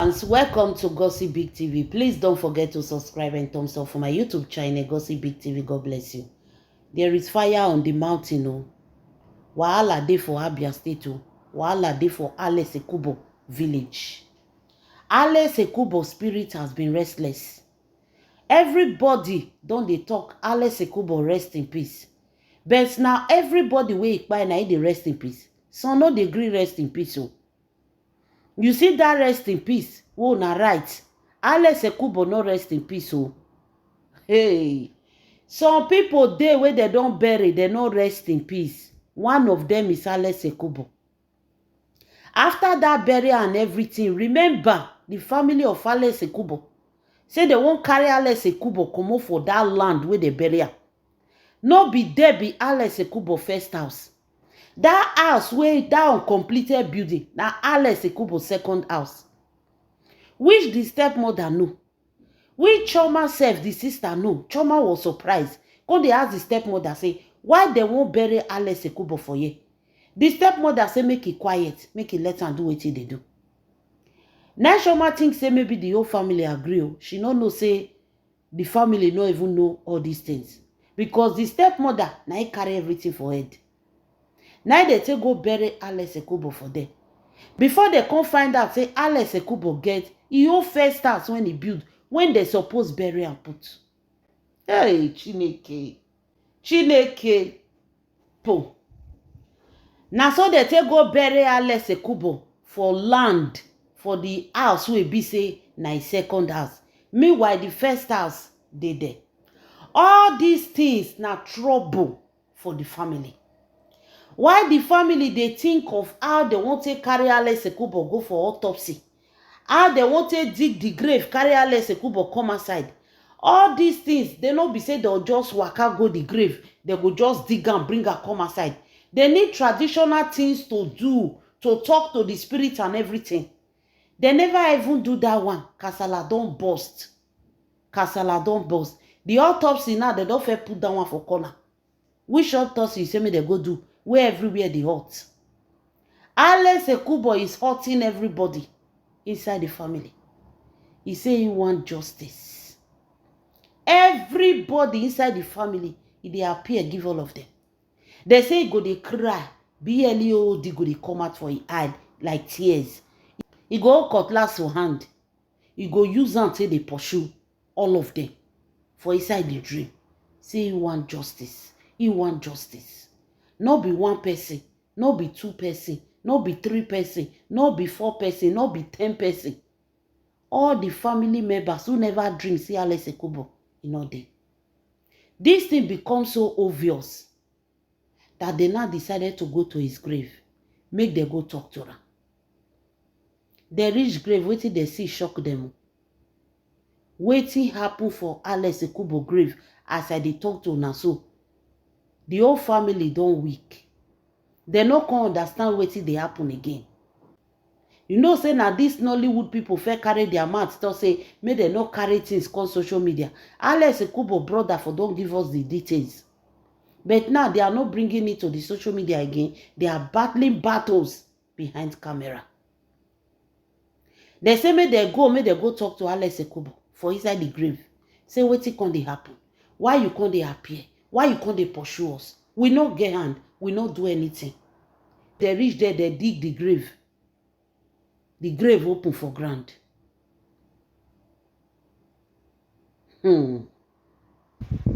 Fans, welcome to Gossip Big TV. Please don't forget to subscribe and thumbs up for my YouTube channel, Gossip Big TV. God bless you. There is fire on the mountain. Oh. Wahala dey for Abia State. Oh. Wahala dey for Ale Sekubo village. Ale Sekubo spirit has been restless. Everybody don't they talk Ale Sekubo rest in peace. But now everybody wey ikpai na dey rest in peace. Some no dey gree rest in peace. Oh. You see that rest in peace? Oh, na right. Ale Sekubo no rest in peace. Oh, hey. Some people dey where they don't bury, they no rest in peace. One of them is Ale Sekubo. After that burial and everything, remember the family of Ale Sekubo say they won't carry Ale Sekubo come out for that land where they bury am. No be there be Ale Sekubo first house. That house wey that uncompleted building na Ale Sekubo second house. Which the stepmother know. Which Choma sef the sister know. Choma was surprised. Come they ask the stepmother say why they won't bury Ale Sekubo for you. The stepmother say make it quiet, make it let am do wetin they do. Now Choma think say maybe the whole family agree. She no know say the family no even know all these things because the stepmother na he carry everything for head. Now they take go bury Ale Sekubo for them. Before they come find out, say Ale Sekubo get he own first house when he build, when they suppose bury and put. Hey, Chineke. Chineke. Po. Now so they take go bury Ale Sekubo for land, for the house wey be say na his second house. Meanwhile, the first house dey there. All these things na trouble for the family. Why the family they think of how they want to carry Ale Sekubo go for autopsy, how they want to dig the grave, carry Ale Sekubo come outside. All these things, they no be say they'll just waka go the grave. They go just dig and bring her come outside. They need traditional things to do, to talk to the spirit and everything. They never even do that one. Kasala don't burst. Kasala don't burst. The autopsy now, they don't fair put that one for corner. Which autopsy you say me they go do? Where everywhere they hurt. Ale Sekubo is hurting everybody inside the family. He say he want justice. Everybody inside the family, they appear, give all of them. They say he go they cry. BLEOD go they come out for his eye like tears. He go cutlass for hand. He go use hand till they pursue all of them for inside the dream. Say he want justice. He want justice. No be one person, no be two person, no be three person, no be four person, no be 10 person. All the family members who never dream see Ale Sekubo, you know they. This thing becomes so obvious that they now decided to go to his grave. Make them go talk to her. They reach grave, waiting they see shock them. Waiting happen for Ale Sekubo grave as I dey talk to una so. The whole family don't weak. They no can understand wetin dey happen again. You know, say now this Nollywood people fair carry their mouth to say, may they not carry things called social media. Ale Sekubo brother for don't give us the details. But now they are not bringing it to the social media again. They are battling battles behind camera. They say may they go talk to Ale Sekubo for inside the grave. Say wetin can they happen? Why you can't they appear? Why you can't they pursue us? We no get hand. We no do anything. They reach there, they dig the grave. The grave open for ground.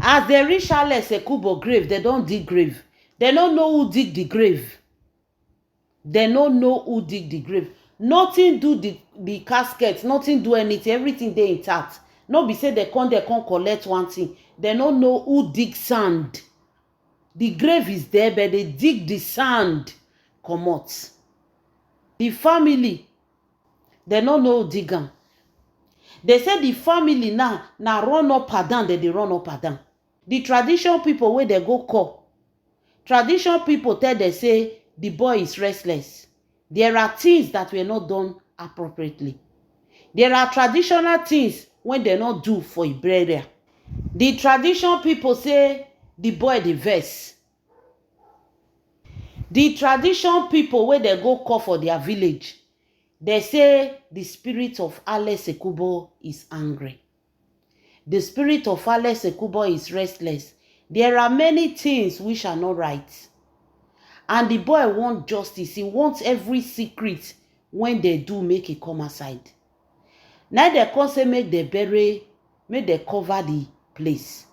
As they reach Ale Sekubo grave, they don't dig grave. They don't know who dig the grave. They don't know who dig the grave. Nothing do the casket. Nothing do anything. Everything they intact. No be say they come collect one thing. They don't know who dig sand. The grave is there, but they dig the sand. Come out. The family, they don't know who dig am. They say the family now run up and down. They run up and down. The tradition people where they go call. Tradition people tell they say the boy is restless. There are things that were not done appropriately. There are traditional things when they not do for a burial. The tradition people say the boy the verse. The tradition people where they go call for their village, They say the spirit of Alex Ekubo is angry. The spirit of Alex Ekubo is restless. There are many things which are not right. And the boy wants justice. He wants every secret when they do make it come aside. Now they come say make they bury, make they cover the place.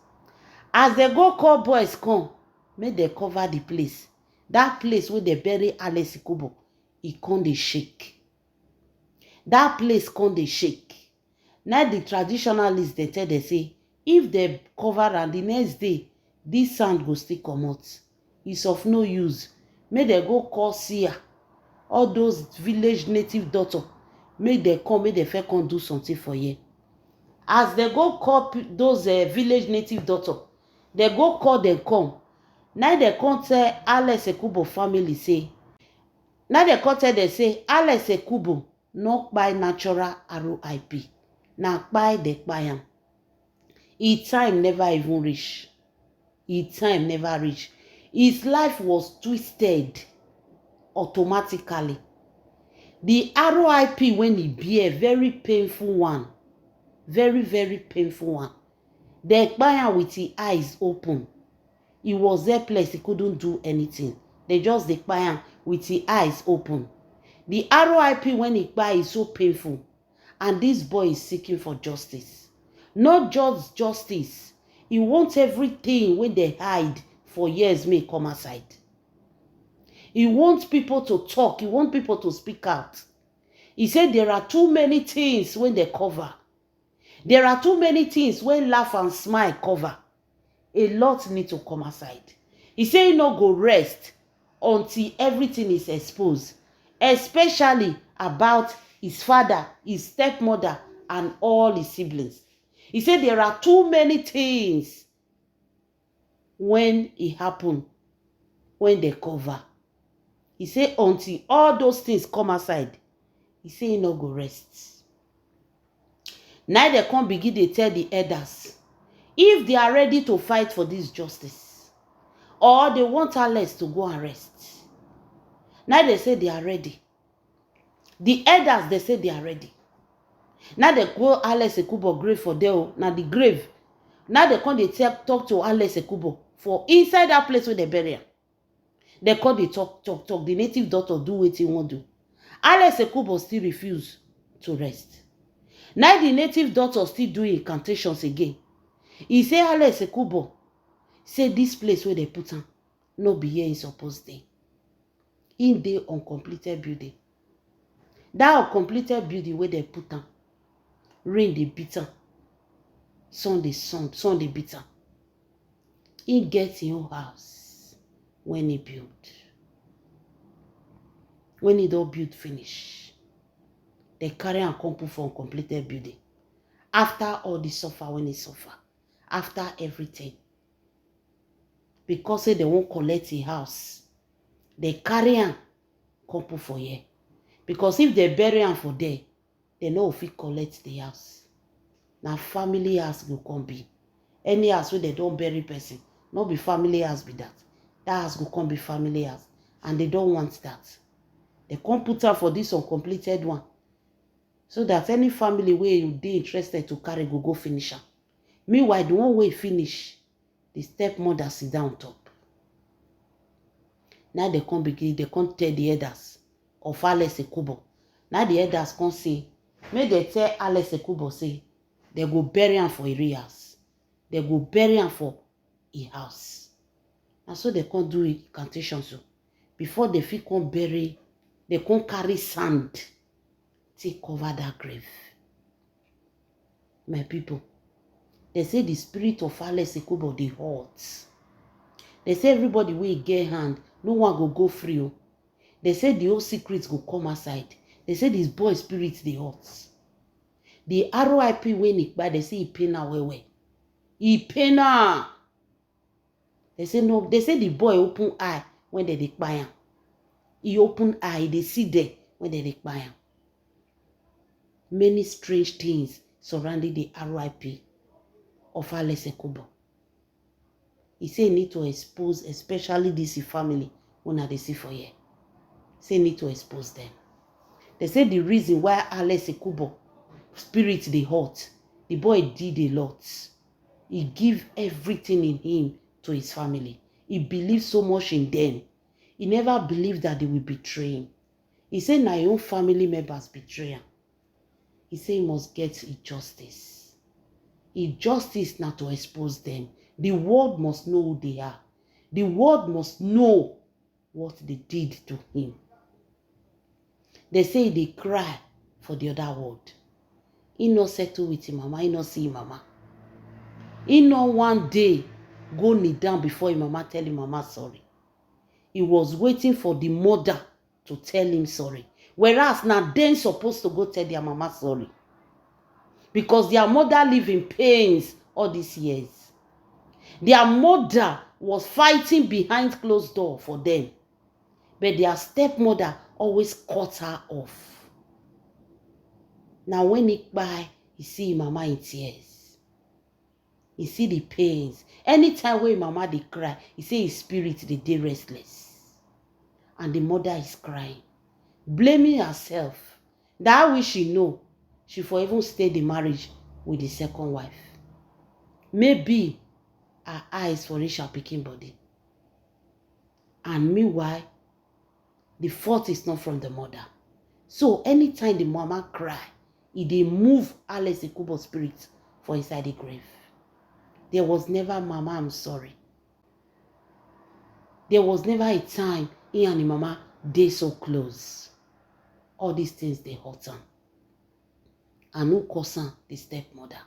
As they go call boys come, make they cover the place. That place where they bury Alex Ekubo, it come dey shake. That place come dey shake. Now the traditionalists they tell they say, if they cover and the next day, this sand go still come out. It's of no use. Make they go call Sia, all those village native doctor. Make they come, make they first come do something for you. As they go call those village native doctor, they go call them come. Now they come tell Alex Ekubo family say, now they come tell they say Alex Ekubo not by natural RIP. Now by the kpayam. His time never even reach. His time never reach. His life was twisted automatically. The RIP when he be a very painful one. Very, very painful one. The kpayam with his eyes open. He was helpless. He couldn't do anything. They just the kpayam with his eyes open. The RIP when he kpai is so painful. And this boy is seeking for justice. Not just justice. He wants everything when they hide for years may come aside. He wants people to talk. He wants people to speak out. He said there are too many things when they cover. There are too many things when laugh and smile cover. A lot need to come aside. He said he no go rest until everything is exposed. Especially about his father, his stepmother, and all his siblings. He said there are too many things when it happened, when they cover. He said until all those things come aside, he said he no go rest. Now they come begin to tell the elders, if they are ready to fight for this justice, or they want Alex to go and rest. Now they say they are ready. The elders, they say they are ready. Now they go Alex Ekubo grave for them. Now the grave. Now they come they talk to Alex Ekubo for inside that place where they bury him. They come they talk. The native doctor do what he want to do. Alex Ekubo still refuse to rest. Now the native doctor still doing incantations again. He say Alex Ekubo say this place where they put him no be here in supposed day. In the uncompleted building. That uncompleted building where they put him. Rain they beat him. Sun they beat him. He gets his own house when he build. When he don't build finish, they carry and come put for uncompleted building. After all the suffer, when he suffer, after everything, because they won't collect his house, they carry and come put for here. Because if they bury him for there, they know if he collect the house. Now family house will come be. Any house where they don't bury person, not be family house be that. That house will come be family house. And they don't want that. They come put her for this uncompleted one. So that any family where you dey interested to carry go finish her. Meanwhile, the one way finish, the stepmother sit down top. Now they come begin, they come tell the elders of Alex Ekubo. Now the elders come say, may they tell Alex Ekubo say, they go bury him for a house. They go bury him for a house. And so they can't do incantation so. Before they fit come bury, they can't carry sand to cover that grave. My people, they say the spirit of Alex Ekubo dey hot. They say everybody will get hand, no one go free. They say the whole secrets go come aside. They say this boy spirit dey hot. The RIP when he buy, they say he pain her well. He pain her. They say no, they say the boy open eye when they buy him. He open eye, they see there when they buy him. Many strange things surrounding the RIP of Alex Ekubo. He say he need to expose, especially this family when they see for here. Say he need to expose them. They say the reason why Alex Ekubo spirit dey hot, the boy did a lot. He give everything in him to his family. He believed so much in them. He never believed that they will betray him. He said, "Na your own family members betray him." He said he must get his justice. His justice not to expose them. The world must know who they are. The world must know what they did to him. They say they cry for the other world. He no settle with him mama. He no see him mama. He no one day go kneel down before him mama tell him mama sorry. He was waiting for the mother to tell him sorry. Whereas now they supposed to go tell their mama sorry. Because their mother live in pains all these years. Their mother was fighting behind closed door for them. But their stepmother always cut her off. Now when he buy, he see mama in tears. He see the pains. Anytime when mama dey cry, he say his spirit dey restless. And the mother is crying, blaming herself. That way she know, she for even stay the marriage with the second wife. Maybe her eyes for reach her pikin body. And meanwhile, the fault is not from the mother. So anytime the mama cry, it dey move Alex Ekubo spirit for inside the grave. There was never mama, I'm sorry. There was never a time he and the mama dey so close. All these things they hurt am. And who cause am? The stepmother.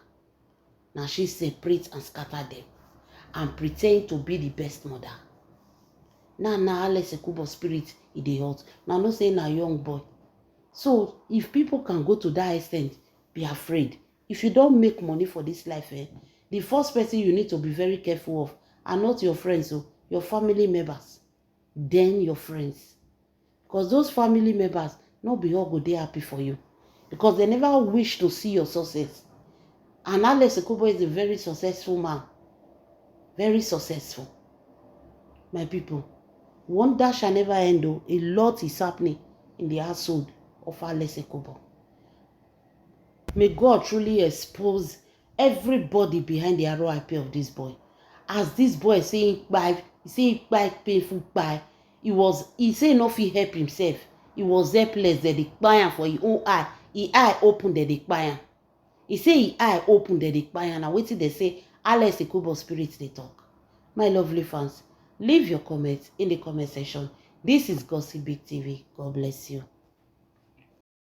Now she separate and scatter them and pretend to be the best mother. Now Alex Ekubo spirit e dey hurt. Now no say na young boy. So if people can go to that extent, be afraid. If you don't make money for this life, the first person you need to be very careful of are not your friends, so your family members, then your friends. Because those family members, not be all go dey happy for you. Because they never wish to see your success. And Alex Ekubo is a very successful man. Very successful. My people, wonder shall never end though. A lot is happening in the household of Alex Ekubo. May God truly expose everybody behind the RIP of this boy. As this boy saying bye, he say bye painful bye. He say no fit help himself. He was helpless that they buy for his own eye. His eye opened that they buy. He say his eye opened that they buy. And waiting they say Alex Ekubo spirit they talk. My lovely fans, leave your comments in the comment section. This is Gossip Big TV. God bless you.